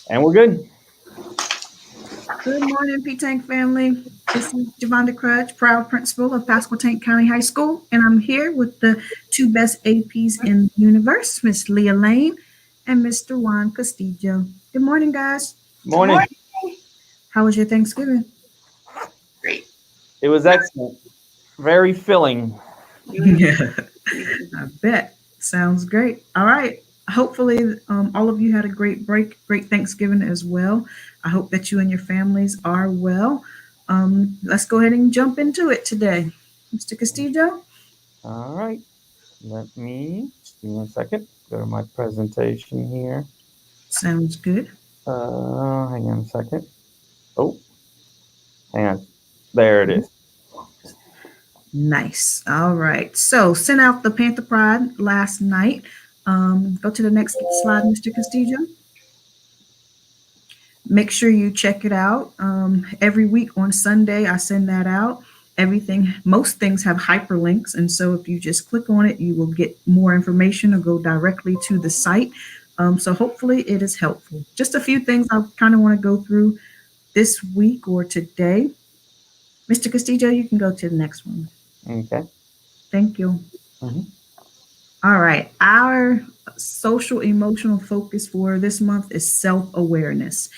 And we're good. Good morning, P-Tank family. This is Javonda Crutch, proud principal of Pasquotank County High School, and I'm here with the two best APs in the universe, Miss Leah Lane and Mr. Juan Castillo. Good morning, guys. Good Morning. morning. How was your Thanksgiving? Great. It was excellent. Very filling. Yeah, I bet. Sounds great. All right. Hopefully, all of you had a great break, great Thanksgiving as well. I hope that you and your families are well. Let's go ahead and jump into it today. Mr. Castillo? All right. Let me just give me 1 second. Go to my presentation here. Sounds good. Hang on a second. Oh, hang on. There it is. Nice. All right. So, sent out the Panther Pride last night. Go to the next slide, Mr. Castillo. Make sure you check it out. Every week on Sunday, I send that out. Most things have hyperlinks. And so if you just click on it, you will get more information or go directly to the site. So hopefully it is helpful. Just a few things I kind of want to go through this week or today. Mr. Castillo, you can go to the next one. Okay. Thank you. Mhm. All right. Our social emotional focus for this month is self awareness.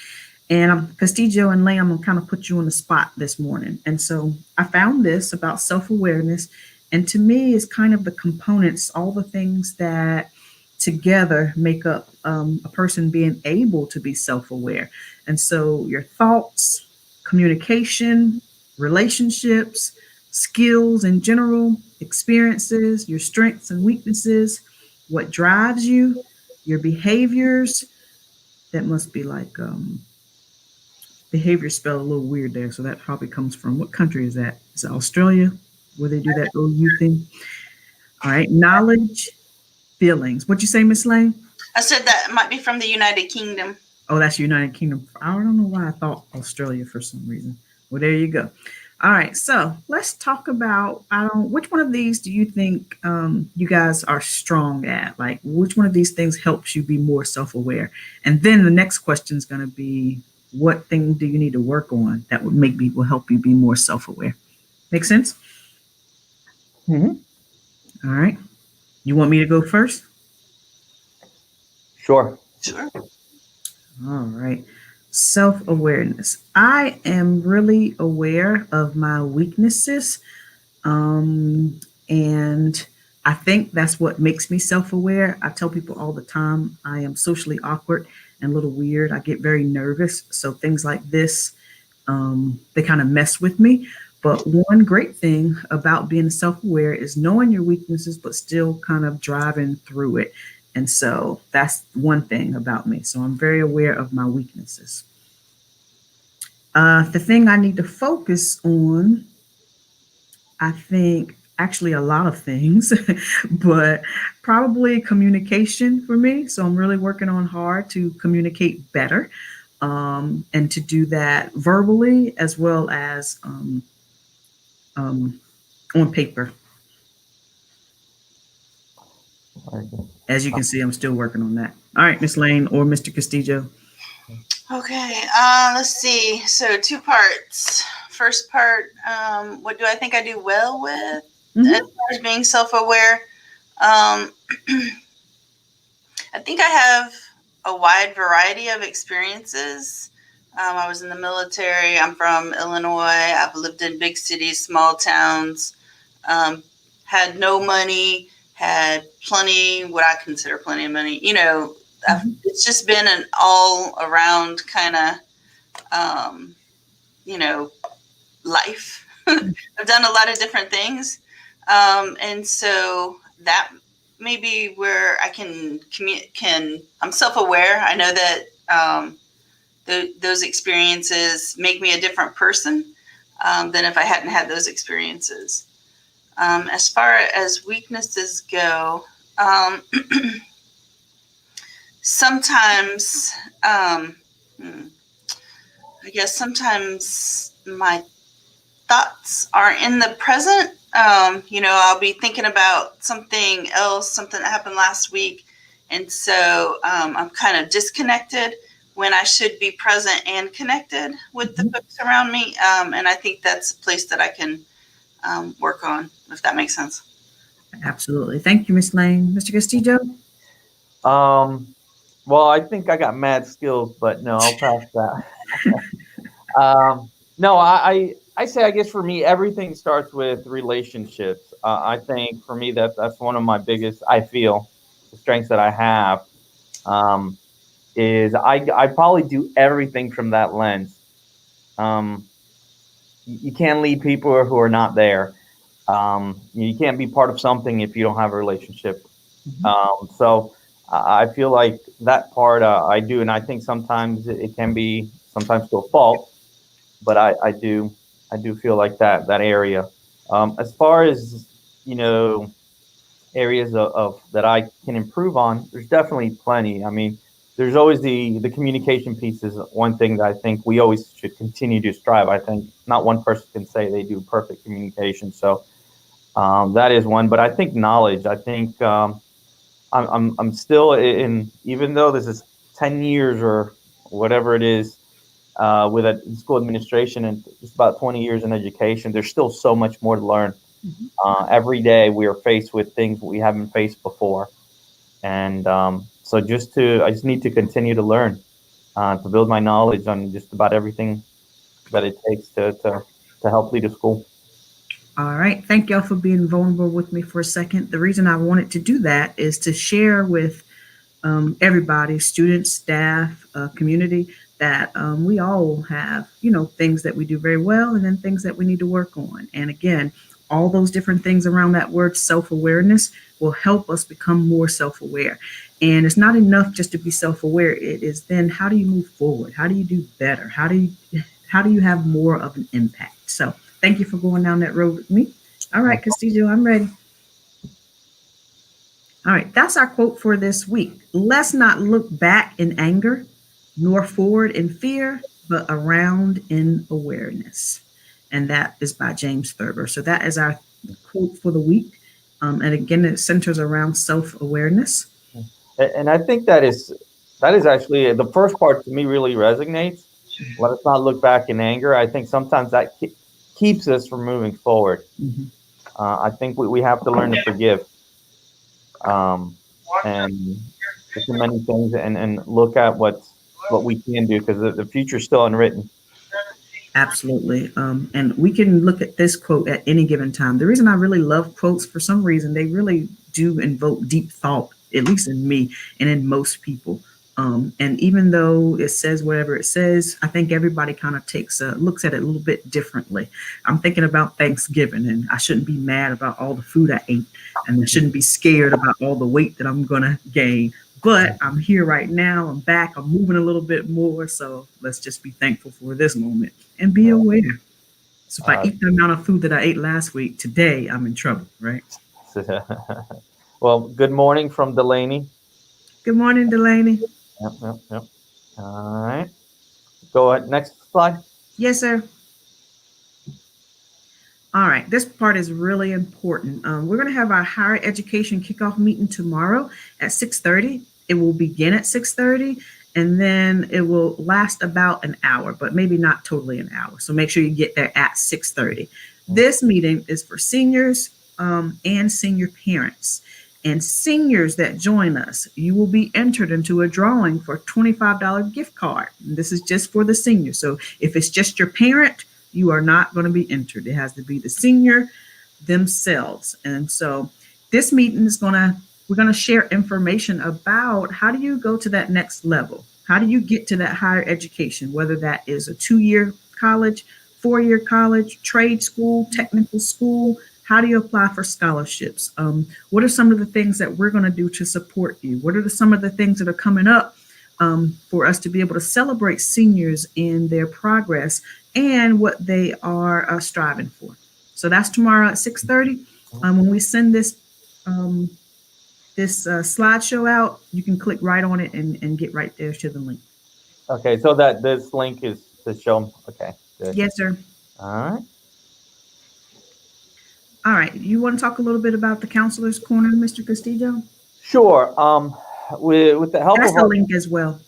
And Castillo and Lamb, I'm gonna kind of put you on the spot this morning. And so I found this about self awareness. And to me, it's kind of the components, all the things that together make up a person being able to be self aware. And so your thoughts, communication, relationships, skills in general, experiences, your strengths and weaknesses, what drives you, your behaviors. That must be like behavior spelled a little weird there. So that probably comes from what country is that? Is it Australia where they do that little U thing? All right. Knowledge, feelings. What'd you say, Miss Lane? I said that might be from the United Kingdom. Oh, that's United Kingdom. I don't know why I thought Australia for some reason. Well, there you go. All right, so let's talk about which one of these do you think you guys are strong at? Like, which one of these things helps you be more self-aware? And then the next question is going to be, what thing do you need to work on that will help you be more self-aware? Make sense? Mhm. All right. You want me to go first? Sure. Sure. All right. Self awareness. I am really aware of my weaknesses. And I think that's what makes me self aware. I tell people all the time I am socially awkward and a little weird. I get very nervous. So things like this, they kind of mess with me. But one great thing about being self aware is knowing your weaknesses, but still kind of driving through it. And so that's one thing about me. So I'm very aware of my weaknesses. The thing I need to focus on, I think, actually a lot of things, but probably communication for me. So I'm really working on hard to communicate better and to do that verbally as well as um, on paper. Very good. As you can see, I'm still working on that. All right, Miss Lane or Mr. Castillo. Okay. Let's see. So 2 parts. First part, what do I think I do well with as Mhm. far as being self-aware? Um, I think I have a wide variety of experiences. I was in the military. I'm from Illinois. I've lived in big cities, small towns, um, had no money, had plenty, what I consider plenty of money. It's just been an all around kind of, um, you know, life. I've done a lot of different things. And so that may be where I I'm self-aware. I know that those experiences make me a different person than if I hadn't had those experiences. As far as weaknesses go, um, sometimes, hmm, I guess sometimes my thoughts are in the present. I'll be thinking about something else, something that happened last week. And so I'm kind of disconnected when I should be present and connected with the folks around me. And I think that's a place that I can work on, if that makes sense. Absolutely. Thank you, Ms. Lane. Mr. Castillo? Well, I think I got mad skills, but no, I'll pass that. No, I say, I guess for me, everything starts with relationships. I think for me, that's one of my biggest, I feel, the strengths that I have, is I probably do everything from that lens. Um, you can't lead people who are not there. You can't be part of something if you don't have a relationship. So I feel like that part I do, and I think sometimes it can be sometimes to a fault, but I do feel like that area. As far as you know, areas of that I can improve on, there's definitely plenty. I mean, there's always the communication piece is one thing that I think we always should continue to strive. I think not one person can say they do perfect communication, so that is one. But I think knowledge. I think I'm still in, even though this is 10 years or whatever it is with a school administration and just about 20 years in education, there's still so much more to learn. Every day we are faced with things we haven't faced before. And so I just need to continue to learn, to build my knowledge on just about everything that it takes to help lead a school. All right. Thank y'all for being vulnerable with me for a second. The reason I wanted to do that is to share with everybody, students, staff, community, that we all have, things that we do very well and then things that we need to work on. And again, all those different things around that word self awareness will help us become more self aware. And it's not enough just to be self aware. It is then how do you move forward? How do you do better? How do you have more of an impact? So thank you for going down that road with me. All right, Castillo, I'm ready. All right, that's our quote for this week. Let's not look back in anger, nor forward in fear, but around in awareness. And that is by James Thurber. So that is our quote for the week. And again, it centers around self awareness. And I think that is actually the first part to me really resonates. Let us not look back in anger. I think sometimes that keeps us from moving forward. Mhm. I think we have to learn to forgive, and just many things, and look at what we can do, because the future is still unwritten. Absolutely. And we can look at this quote at any given time. The reason I really love quotes, for some reason, they really do invoke deep thought, at least in me and in most people. And even though it says whatever it says, I think everybody kind of looks at it a little bit differently. I'm thinking about Thanksgiving, and I shouldn't be mad about all the food I ate, and I shouldn't be scared about all the weight that I'm going to gain. But I'm here right now. I'm back. I'm moving a little bit more. So let's just be thankful for this moment and be aware. So if I eat the amount of food that I ate last week, today I'm in trouble, right? Well, good morning from Delaney. Good morning, Delaney. Yep. All right. Go ahead. Next slide. Yes, sir. All right, this part is really important. We're going to have our higher education kickoff meeting tomorrow at 6:30. It will begin at 6:30, and then it will last about an hour, but maybe not totally an hour. So make sure you get there at 6:30. This meeting is for seniors and senior parents. And seniors that join us, you will be entered into a drawing for a $25 gift card. And this is just for the seniors. So if it's just your parent, you are not going to be entered. It has to be the senior themselves. And so this meeting we're going to share information about how do you go to that next level? How do you get to that higher education, whether that is a 2-year college, 4-year college, trade school, technical school? How do you apply for scholarships? What are some of the things that we're going to do to support you? What are some of the things that are coming up for us to be able to celebrate seniors in their progress and what they are striving for? So that's tomorrow at 6:30. When we send this slideshow out, you can click right on it and get right there to the link. Okay, so that this link is to show them. Okay, good. Yes, sir. All right. All right. You want to talk a little bit about the Counselor's Corner, Mr. Castillo? Sure. With the help That's of the our link as well.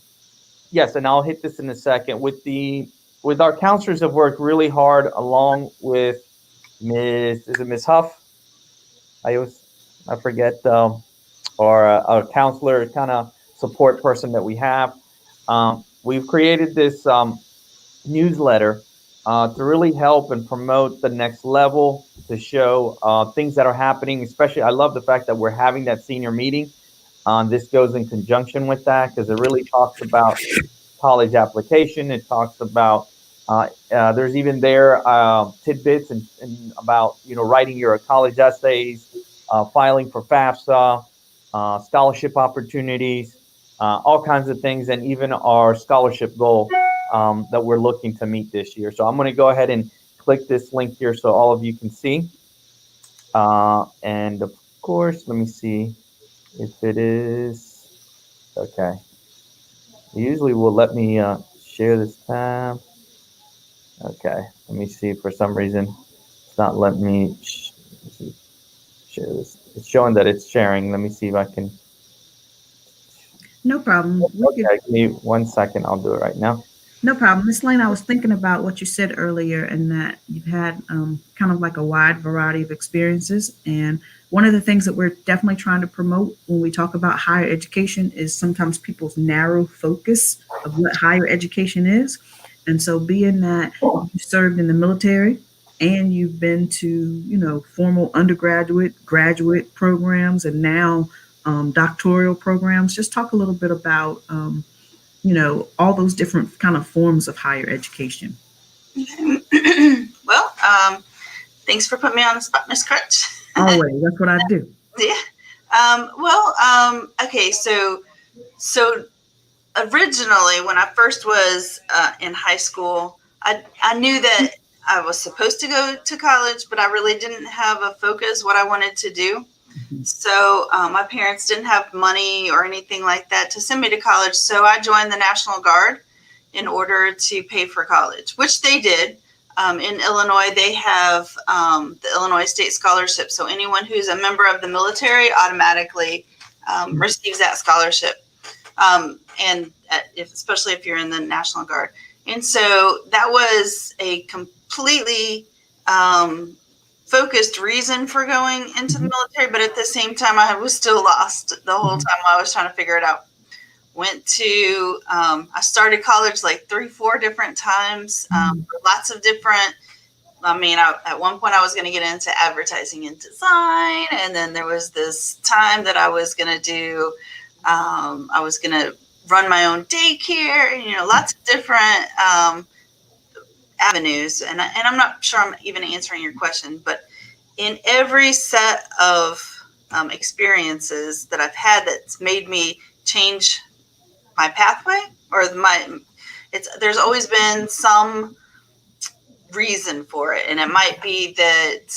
yes, and I'll hit this in a second. With our counselors have worked really hard along with Miss Huff? I always I forget or a counselor kind of support person that we have. We've created this newsletter to really help and promote the next level, to show things that are happening. Especially, I love the fact that we're having that senior meeting. This goes in conjunction with that because it really talks about college application. It talks about there's even there tidbits and about writing your college essays, filing for FAFSA, scholarship opportunities, all kinds of things, and even our scholarship goal that we're looking to meet this year. So I'm going to go ahead and click this link here so all of you can see. And of course, let me see if it is okay. It usually will let me share this tab. Okay, let me see. For some reason, it's not letting me share this. It's showing that it's sharing. Let me see if I can. No problem. Okay, give me 1 second. I'll do it right now. No problem. Miss Lane, I was thinking about what you said earlier and that you've had kind of like a wide variety of experiences. And one of the things that we're definitely trying to promote when we talk about higher education is sometimes people's narrow focus of what higher education is. And so, being that you served in the military and you've been to, formal undergraduate, graduate programs, and now doctoral programs, just talk a little bit about all those different kind of forms of higher education. Well, thanks for putting me on the spot, Miss Crutch. Always, that's what I do. Yeah. Okay. So originally, when I first was in high school, I knew that I was supposed to go to college, but I really didn't have a focus what I wanted to do. So my parents didn't have money or anything like that to send me to college. So I joined the National Guard in order to pay for college, which they did. In Illinois, they have the Illinois State Scholarship. So anyone who's a member of the military automatically receives that scholarship. And especially if you're in the National Guard. And so that was a completely focused reason for going into the military, but at the same time, I was still lost the whole time I was trying to figure it out. I started college like 3-4 different times, for lots of different. At one point I was going to get into advertising and design, and then there was this time that I was going to do. I was going to run my own daycare, lots of different avenues. And I'm not sure I'm even answering your question, but in every set of experiences that I've had that's made me change my pathway there's always been some reason for it. And it might be that,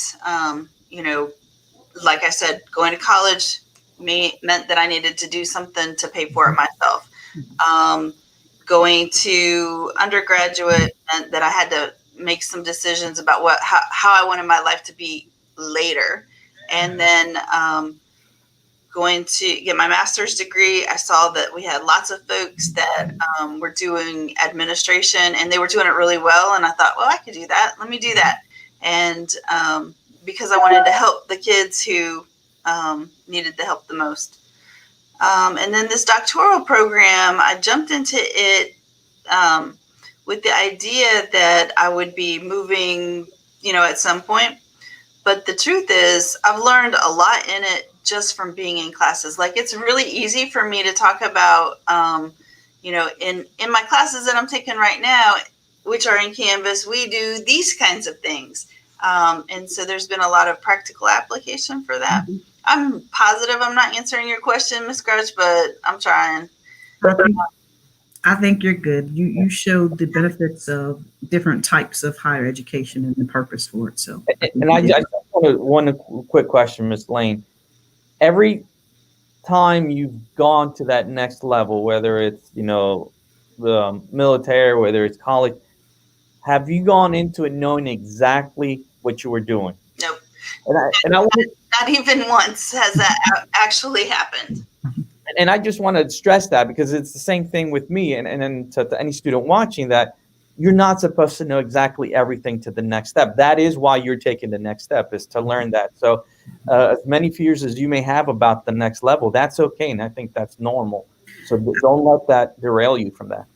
like I said, going to college meant that I needed to do something to pay for it myself. Going to undergraduate meant that I had to make some decisions about how I wanted my life to be later. And then going to get my master's degree, I saw that we had lots of folks that were doing administration, and they were doing it really well. And I thought, well, I could do that. Let me do that. And because I wanted to help the kids who needed the help the most. And then this doctoral program, I jumped into it with the idea that I would be moving, at some point. But the truth is, I've learned a lot in it just from being in classes. Like, it's really easy for me to talk about, in my classes that I'm taking right now, which are in Canvas, we do these kinds of things. And so there's been a lot of practical application for that. I'm positive I'm not answering your question, Ms. Grouch, but I'm trying. I think you're good. You showed the benefits of different types of higher education and the purpose for it. So, and I just one quick question, Ms. Lane. Every time you've gone to that next level, whether it's the military, whether it's college, have you gone into it knowing exactly what you were doing? Nope. And I not even once has that actually happened. And I just want to stress that because it's the same thing with me and then to any student watching that you're not supposed to know exactly everything to the next step. That is why you're taking the next step, is to learn that. So as many fears as you may have about the next level, that's okay. And I think that's normal. So don't let that derail you from that.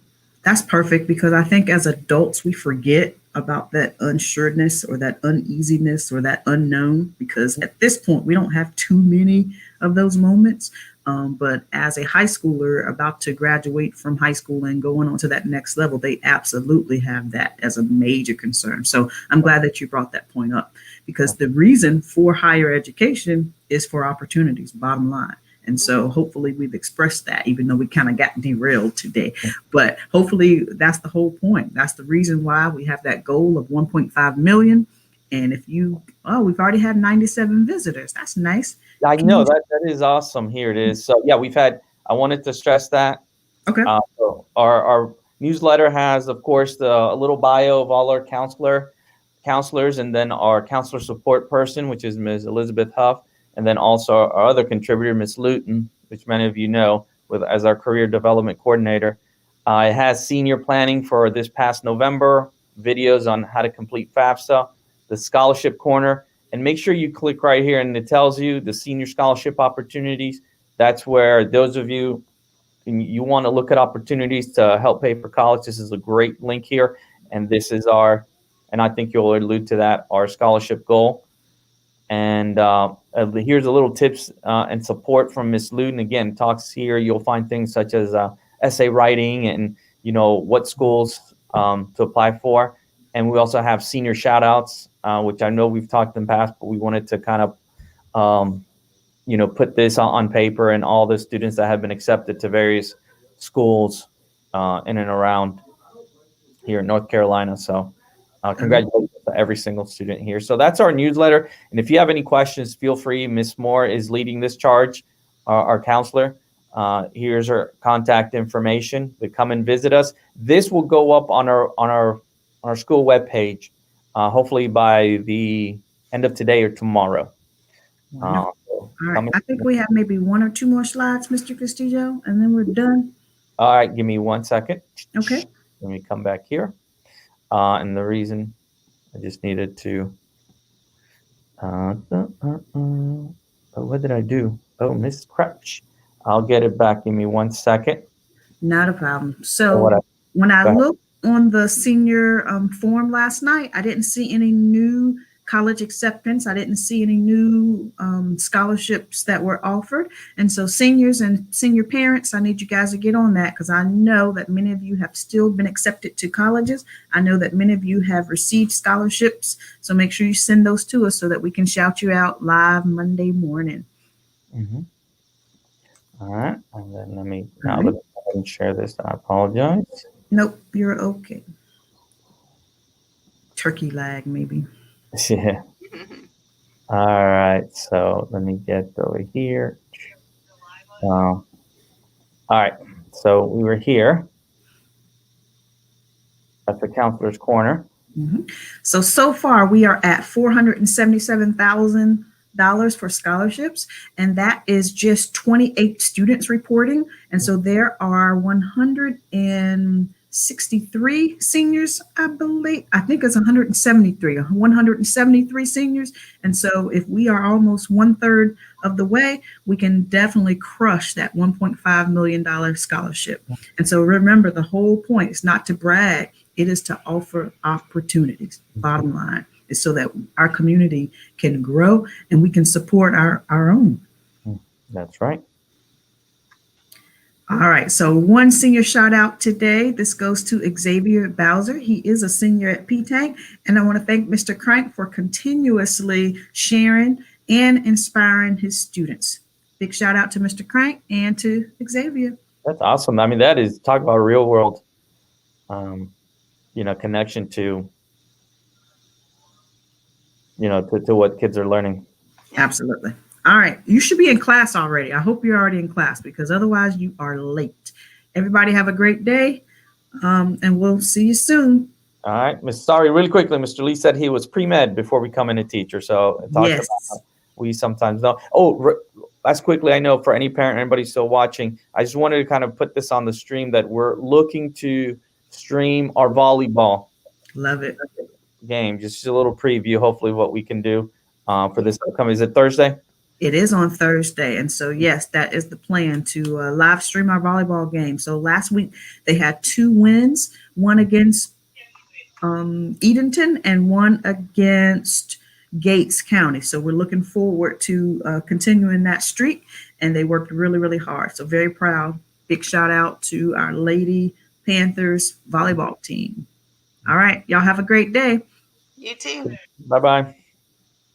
That's perfect, because I think as adults we forget about that unsureness or that uneasiness or that unknown, because at this point we don't have too many of those moments. But as a high schooler about to graduate from high school and going on to that next level, they absolutely have that as a major concern. So I'm glad that you brought that point up, because the reason for higher education is for opportunities, bottom line. And so hopefully we've expressed that, even though we kind of got derailed today. But hopefully that's the whole point. That's the reason why we have that goal of 1.5 million. And if we've already had 97 visitors. That's nice. I know that is awesome. Here it is. So yeah, I wanted to stress that. Okay. So our newsletter has, of course, a little bio of all our counselors, and then our counselor support person, which is Ms. Elizabeth Huff. And then also our other contributor, Ms. Luton, which many of you know, as our career development coordinator. It has senior planning for this past November, videos on how to complete FAFSA, the scholarship corner, and make sure you click right here, and it tells you the senior scholarship opportunities. That's where those of you want to look at opportunities to help pay for college. This is a great link here, and this is and I think you'll allude to that, our scholarship goal. And here's a little tips and support from Ms. Luton. Again, talks here. You'll find things such as essay writing and, what schools to apply for. And we also have senior shoutouts, which I know we've talked in the past, but we wanted to kind of, put this on paper, and all the students that have been accepted to various schools in and around here in North Carolina. So congratulations to every single student here. So that's our newsletter. And if you have any questions, feel free. Ms. Moore is leading this charge, our counselor. Here's her contact information to come and visit us. This will go up on our school webpage, hopefully by the end of today or tomorrow. All right. I think we have maybe one or two more slides, Mr. Castillo, and then we're done. All right. Give me 1 second. Okay. Let me come back here. And the reason I just needed to, what did I do? Oh, Miss Crutch. I'll get it back. Give me 1 second. Not a problem. So when I looked on the senior form last night, I didn't see any new college acceptance. I didn't see any new scholarships that were offered. And so seniors and senior parents, I need you guys to get on that, because I know that many of you have still been accepted to colleges. I know that many of you have received scholarships. So make sure you send those to us so that we can shout you out live Monday morning. Mm-hmm. All right. And then let me share this. I apologize. Nope, you're okay. Turkey lag, maybe. Yeah. All right. So let me get over here. All right. So we were here at the counselor's corner. Mm-hmm. So far we are at $477,000 for scholarships, and that is just 28 students reporting. And so there are 163 seniors, I believe. I think it's 173 seniors. And so if we are almost 1/3 of the way, we can definitely crush that $1.5 million scholarship. And so remember, the whole point is not to brag. It is to offer opportunities. Bottom line is so that our community can grow and we can support our own. That's right. All right, so one senior shout out today. This goes to Xavier Bowser. He is a senior at P-Tank, and I want to thank Mr. Crank for continuously sharing and inspiring his students. Big shout out to Mr. Crank and to Xavier. That's awesome. I mean, that is, talk about real world, connection to, to what kids are learning. Absolutely. All right. You should be in class already. I hope you're already in class, because otherwise you are late. Everybody have a great day. And we'll see you soon. All right. Sorry, really quickly, Mr. Lee said he was pre-med before becoming a teacher. So yes, we sometimes know. Oh, last quickly, I know for any parent, anybody still watching, I just wanted to kind of put this on the stream that we're looking to stream our volleyball Love it. game. Just a little preview, hopefully, what we can do for this upcoming. Is it Thursday? It is on Thursday. And so, yes, that is the plan to live stream our volleyball game. So last week they had 2 wins, one against Edenton and one against Gates County. So we're looking forward to continuing that streak. And they worked really, really hard. So very proud. Big shout out to our Lady Panthers volleyball team. All right. Y'all have a great day. You too. Bye-bye.